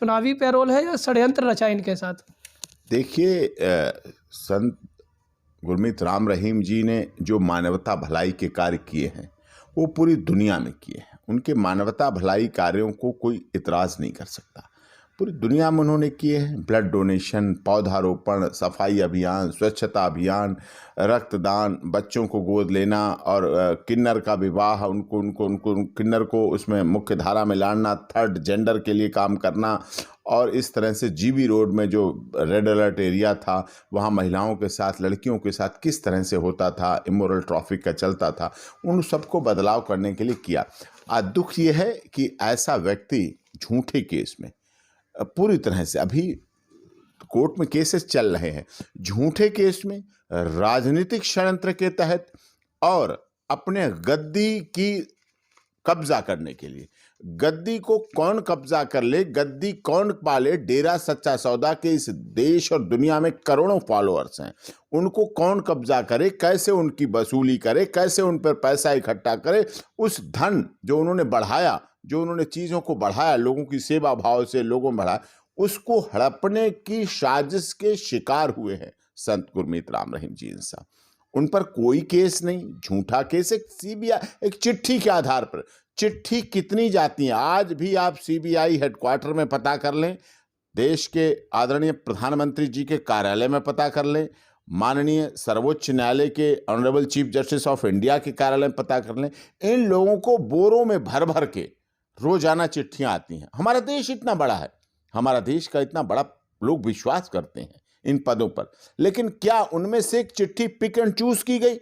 चुनावी पैरोल है या षड्यंत्र रचा इनके साथ? देखिए, संत गुरमीत राम रहीम जी ने जो मानवता भलाई के कार्य किए हैं वो पूरी दुनिया में किए हैं। उनके मानवता भलाई कार्यों को कोई इतराज़ नहीं कर सकता। पूरी दुनिया में उन्होंने किए हैं। ब्लड डोनेशन, पौधारोपण, सफाई अभियान, स्वच्छता अभियान, रक्तदान, बच्चों को गोद लेना और किन्नर का विवाह, उनको किन्नर को उसमें मुख्य धारा में लाना, थर्ड जेंडर के लिए काम करना। और इस तरह से जीबी रोड में जो रेड अलर्ट एरिया था वहाँ महिलाओं के साथ, लड़कियों के साथ किस तरह से होता था, इमोरल ट्रैफिक का चलता था, उन सबको बदलाव करने के लिए किया। आज दुख ये है कि ऐसा व्यक्ति झूठे केस में पूरी तरह से अभी कोर्ट में केसेस चल रहे हैं, झूठे केस में राजनीतिक षड्यंत्र के तहत और अपने गद्दी की कब्जा करने के लिए। गद्दी को कौन कब्जा कर ले, गद्दी कौन पाले, डेरा सच्चा सौदा के इस देश और दुनिया में करोड़ों फॉलोअर्स हैं, उनको कौन कब्जा करे, कैसे उनकी वसूली करे, कैसे उन पर पैसा इकट्ठा करे। उस धन जो उन्होंने बढ़ाया, जो उन्होंने चीज़ों को बढ़ाया, लोगों की सेवा भाव से लोगों में बढ़ाया, उसको हड़पने की साजिश के शिकार हुए हैं संत गुरमीत राम रहीम जी इंसान। उन पर कोई केस नहीं, झूठा केस। एक सीबीआई, एक चिट्ठी के आधार पर, चिट्ठी कितनी जाती हैं आज भी आप सीबीआई हेडक्वार्टर में पता कर लें, देश के आदरणीय प्रधानमंत्री जी के कार्यालय में पता कर लें, माननीय सर्वोच्च न्यायालय के honourable chief justice of India के कार्यालय में पता कर लें। इन लोगों को बोरों में भर भर के रोजाना चिट्ठियां आती हैं। हमारा देश इतना बड़ा है, हमारा देश का इतना बड़ा लोग विश्वास करते हैं इन पदों पर, लेकिन क्या उनमें से एक चिट्ठी पिक एंड चूज की गई?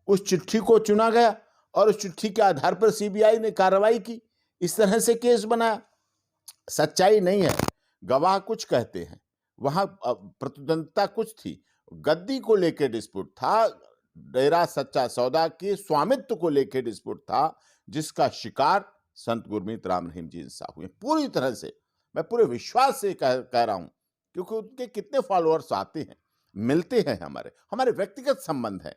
उस चिट्ठी को चुना गया और उस चिट्ठी के आधार पर सीबीआई ने कार्रवाई की, इस तरह से केस बनाया? सच्चाई नहीं है। गवाह कुछ कहते हैं, वहां प्रतिद्वंदता कुछ थी, गद्दी को लेकर डिस्प्यूट था, डेरा सच्चा सौदा के स्वामित्व को लेकर डिस्प्यूट था, जिसका शिकार संत गुरमीत राम रहीम जी इंसान हुए। पूरी तरह से मैं पूरे विश्वास से कह रहा हूं, क्योंकि उनके कितने फॉलोअर्स आते हैं, मिलते हैं, हमारे व्यक्तिगत संबंध है,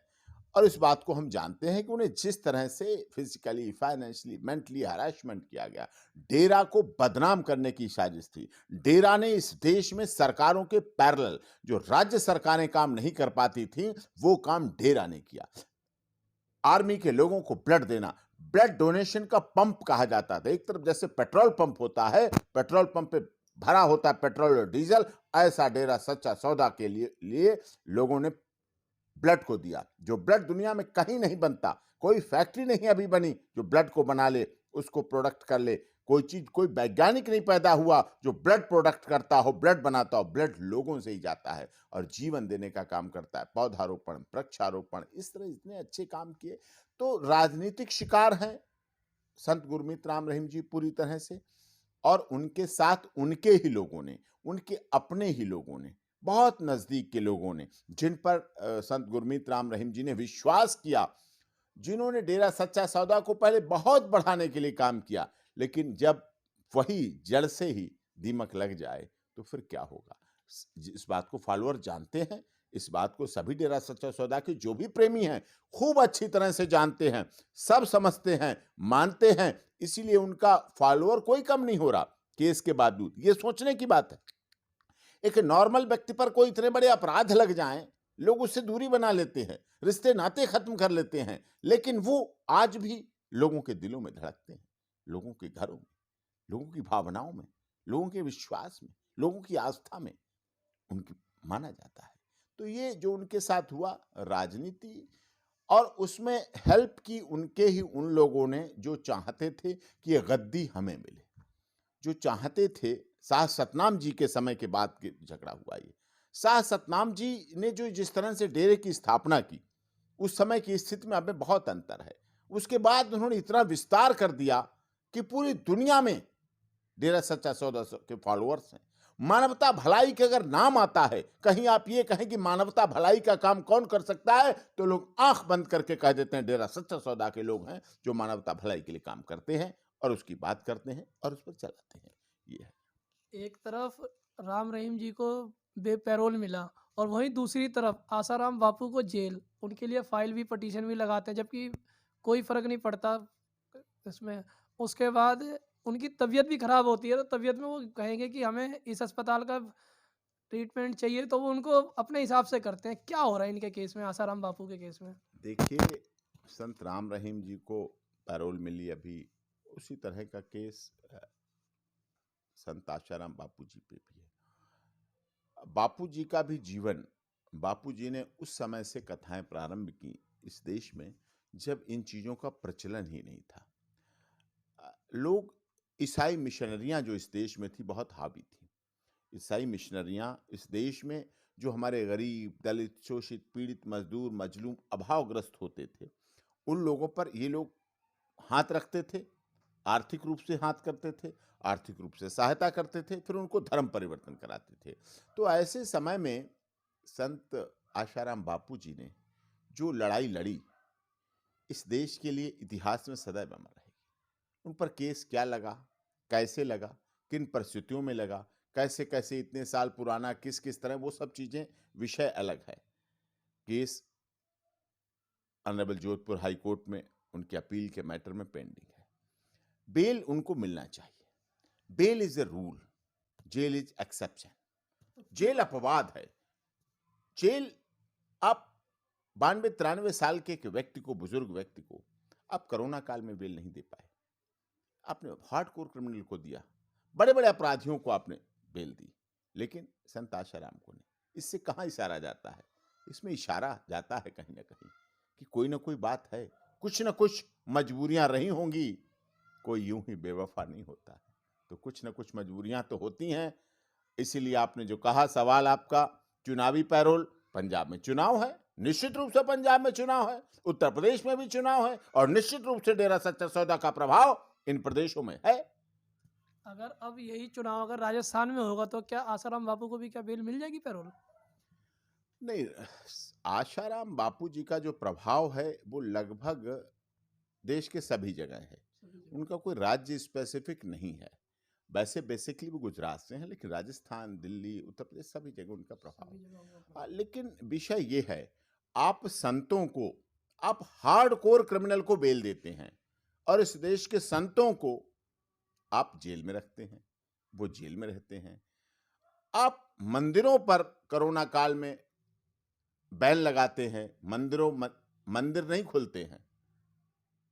और इस बात को हम जानते हैं कि उन्हें जिस तरह से फिजिकली, फाइनेंशियली, मेंटली हरासमेंट किया गया, डेरा को बदनाम करने की साजिश थी। डेरा ने इस देश में सरकारों के पैरेलल जो राज्य सरकारें काम नहीं कर पाती थी, वो काम डेरा ने किया। आर्मी के लोगों को ब्लड देना, ब्लड डोनेशन का पंप कहा जाता था। एक तरफ जैसे पेट्रोल पंप होता है, पेट्रोल पंप पे भरा होता है पेट्रोल और डीजल, ऐसा डेरा सच्चा सौदा के लिए लोगों ने ब्लड को दिया। जो ब्लड दुनिया में कहीं नहीं बनता, कोई फैक्ट्री नहीं अभी बनी जो ब्लड को बना ले, उसको प्रोडक्ट कर ले, कोई चीज, कोई वैज्ञानिक नहीं पैदा हुआ जो ब्लड प्रोडक्ट करता हो, ब्लड बनाता हो। ब्लड लोगों से ही जाता है और जीवन देने का काम करता है। पौधारोपण, वृक्षारोपण, इस तरह इतने अच्छे काम किए। तो राजनीतिक शिकार हैं संत गुरमीत राम रहीम जी पूरी तरह से, और उनके साथ उनके ही लोगों ने, उनके अपने ही लोगों ने, बहुत नजदीक के लोगों ने, जिन पर संत गुरमीत राम रहीम जी ने विश्वास किया, जिन्होंने डेरा सच्चा सौदा को पहले बहुत बढ़ाने के लिए काम किया, लेकिन जब वही जड़ से ही दीमक लग जाए तो फिर क्या होगा? इस बात को फॉलोअर जानते हैं, इस बात को सभी डेरा सच्चा सौदा के जो भी प्रेमी हैं खूब अच्छी तरह से जानते हैं, सब समझते हैं, मानते हैं। इसीलिए उनका फॉलोअर कोई कम नहीं हो रहा केस के बावजूद। ये सोचने की बात है, एक नॉर्मल व्यक्ति पर कोई इतने बड़े अपराध लग जाएं, लोग उससे दूरी बना लेते हैं, रिश्ते नाते खत्म कर लेते हैं, लेकिन वो आज भी लोगों के दिलों में धड़कते हैं, लोगों के घरों में, लोगों की भावनाओं में, लोगों के विश्वास में, लोगों की आस्था में उनकी माना जाता है। तो ये जो उनके साथ हुआ राजनीति, और उसमें हेल्प की उनके ही उन लोगों ने जो चाहते थे कि ये गद्दी हमें मिले, जो चाहते थे। शाह सतनाम जी के समय के बाद के झगड़ा हुआ ये। शाह सतनाम जी ने जो जिस तरह से डेरे की स्थापना की, उस समय की स्थिति में अब बहुत अंतर है। उसके बाद उन्होंने इतना विस्तार कर दिया कि पूरी दुनिया में डेरा सच्चा सौदा के फॉलोअर्स हैं। मानवता भलाई के अगर नाम आता है, कहीं आप ये कहें कि मानवता भलाई का काम कौन कर सकता है, तो लोग आंख बंद करके कह देते हैं डेरा सच्चा सौदा के लोग हैं जो मानवता भलाई के लिए काम करते हैं और उसकी बात करते हैं और उस पर चलाते हैं। ये है। एक तरफ राम रहीम जी को बेपैरोल मिला और वहीं दूसरी तरफ आसाराम बापू को जेल, उनके लिए फाइल भी, पटिशन भी लगाते हैं, जबकि कोई फर्क नहीं पड़ता इसमें। उसके बाद उनकी तबीयत भी खराब होती है, तो तबीयत में वो कहेंगे कि हमें इस अस्पताल का ट्रीटमेंट चाहिए, तो वो उनको अपने हिसाब से करते हैं। क्या हो रहा है इनके केस में, आसाराम बापू के केस में? देखिए, संत राम रहीम जी को पैरोल मिली अभी, उसी तरह का केस संत आशाराम बापू जी पे भी है। बापू जी का भी जीवन, बापू जी ने उस समय से कथाएं प्रारंभ की इस देश में जब इन चीज़ों का प्रचलन ही नहीं था। लोग, ईसाई मिशनरियां जो इस देश में थी बहुत हावी थी। ईसाई मिशनरियां इस देश में जो हमारे गरीब, दलित, शोषित, पीड़ित, मजदूर, मजलूम, अभावग्रस्त होते थे, उन लोगों पर ये लोग हाथ रखते थे, आर्थिक रूप से हाथ करते थे, आर्थिक रूप से सहायता करते थे, फिर उनको धर्म परिवर्तन कराते थे। तो ऐसे समय में संत आशाराम बापू जी ने जो लड़ाई लड़ी, इस देश के लिए इतिहास में सदैव अमर रहेगी। उन पर केस क्या लगा, कैसे लगा, किन परिस्थितियों में लगा, कैसे कैसे इतने साल पुराना, किस किस तरह, वो सब चीजें विषय अलग है। Case honourable Jodhpur high court में उनकी अपील के मैटर में पेंडिंग है। बेल उनको मिलना चाहिए। Bail is a rule, jail is exception. Jail अपवाद है। जेल, आप 92-93 साल के एक व्यक्ति को, बुजुर्ग व्यक्ति को आप कोरोना काल में बेल नहीं दे पाए। आपने हार्डकोर क्रिमिनल को दिया, बड़े बड़े अपराधियों को आपने बेल दी, लेकिन संत आशाराम को नहीं। इससे कहाँ इशारा जाता है? इसमें इशारा जाता है कहीं ना कहीं कि कोई ना कोई बात है, कुछ ना कुछ मजबूरियां रही होंगी। कोई यूं ही बेवफा नहीं होता है, तो कुछ ना कुछ मजबूरियां तो होती हैं। इसीलिए आपने जो कहा, सवाल आपका चुनावी पैरोल, पंजाब में चुनाव है, निश्चित रूप से पंजाब में चुनाव है, उत्तर प्रदेश में भी चुनाव है, और निश्चित रूप से डेरा सच्चा सौदा का प्रभाव इन प्रदेशों में है। अगर अब यही चुनाव अगर राजस्थान में होगा, तो क्या आसाराम बापू को भी क्या बेल मिल जाएगी, पैरोल? नहीं, आशाराम बापू जी का जो प्रभाव है वो लगभग देश के सभी जगह है। उनका कोई राज्य स्पेसिफिक नहीं है। वैसे बेसिकली वो गुजरात से हैं, लेकिन राजस्थान, दिल्ली, उत्तर प्रदेश, सभी जगह उनका प्रभाव है। लेकिन विषय ये है, आप संतों को, आप हार्डकोर क्रिमिनल को बेल देते हैं, और इस देश के संतों को आप जेल में रखते हैं, वो जेल में रहते हैं। आप मंदिरों पर कोरोना काल में बैन लगाते हैं, मंदिर नहीं खुलते हैं,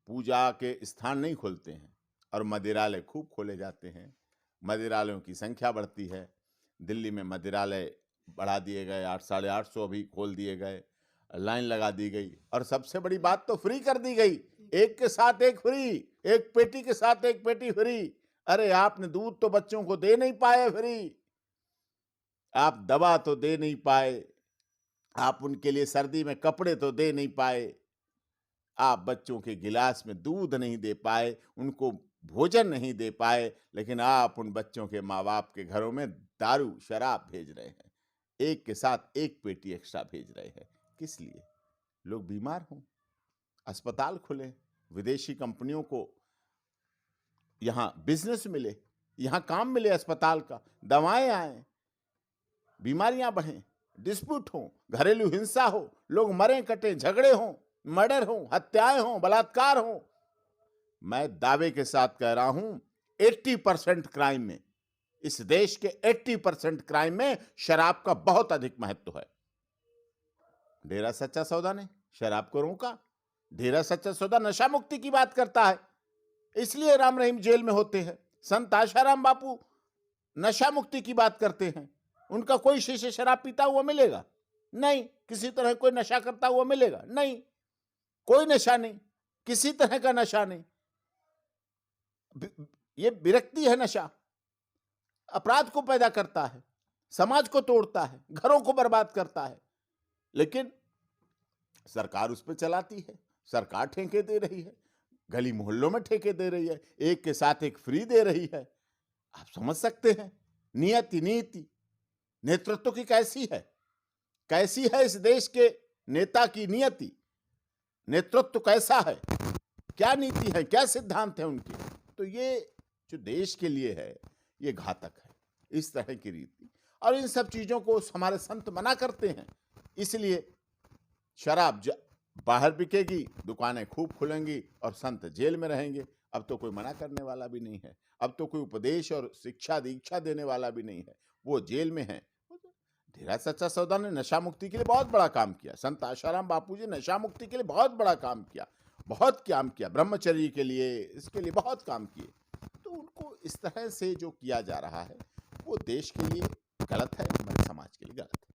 पूजा के स्थान नहीं खुलते हैं, और मदिरालय खूब खोले जाते हैं। मदिरालयों की संख्या बढ़ती है। दिल्ली में मदिरालय बढ़ा दिए गए, 800-850 अभी खोल दिए गए, लाइन लगा दी गई, और सबसे बड़ी बात तो फ्री कर दी गई, एक के साथ एक फ्री, एक पेटी के साथ एक पेटी फ्री। अरे आपने दूध तो बच्चों को दे नहीं पाए फ्री, आप दवा तो दे नहीं पाए, आप उनके लिए सर्दी में कपड़े तो दे नहीं पाए, आप बच्चों के गिलास में दूध नहीं दे पाए, उनको भोजन नहीं दे पाए, लेकिन आप उन बच्चों के माँ बाप के घरों में दारू, शराब भेज रहे हैं, एक के साथ एक पेटी एक्स्ट्रा भेज रहे हैं। किस लिए? लोग बीमार हों, अस्पताल खुले, विदेशी कंपनियों को यहां बिजनेस मिले, यहां काम मिले अस्पताल का, दवाएं आए, बीमारियां बढ़ें, डिस्प्यूट हो, घरेलू हिंसा हो, लोग मरें कटें, झगड़े हों, मर्डर हो, हत्याएं हों, बलात्कार हों। मैं दावे के साथ कह रहा हूं, 80% क्राइम में, इस देश के 80% क्राइम में शराब का बहुत अधिक महत्व है। डेरा सच्चा सौदा ने शराब को रोका। डेरा सच्चा सौदा नशा मुक्ति की बात करता है, इसलिए राम रहीम जेल में होते हैं। संत आशाराम बापू नशा मुक्ति की बात करते हैं, उनका कोई शीशे शराब पीता हुआ मिलेगा नहीं, किसी तरह कोई नशा करता हुआ मिलेगा नहीं, कोई नशा नहीं, किसी तरह का नशा नहीं। ये विरक्ति है नशा, अपराध को पैदा करता है, समाज को तोड़ता है, घरों को बर्बाद करता है, लेकिन सरकार उस पर चलाती है, सरकार ठेके दे रही है, गली मोहल्लों में ठेके दे रही है, एक के साथ एक फ्री दे रही है। आप समझ सकते हैं नीति नेतृत्व की कैसी है, कैसी है इस देश के नेता की नियति, नेतृत्व कैसा है, क्या नीति है, क्या सिद्धांत है उनके। तो ये जो देश के लिए है, ये घातक है, इस तरह की रीति। और इन सब चीजों को हमारे संत मना करते हैं, इसलिए शराब बाहर बिकेगी, दुकानें खूब खुलेंगी, और संत जेल में रहेंगे, अब तो कोई मना करने वाला भी नहीं है, अब तो कोई उपदेश और शिक्षा दीक्षा देने वाला भी नहीं है, वो जेल में है। धीरज सच्चा सौदा ने नशा मुक्ति के लिए बहुत बड़ा काम किया, संत आशाराम बापू जी नशा मुक्ति के लिए बहुत बड़ा काम किया, बहुत काम किया, ब्रह्मचर्य के लिए, इसके लिए बहुत काम किए। तो उनको इस तरह से जो किया जा रहा है वो देश के लिए गलत है, हमारे समाज के लिए गलत है।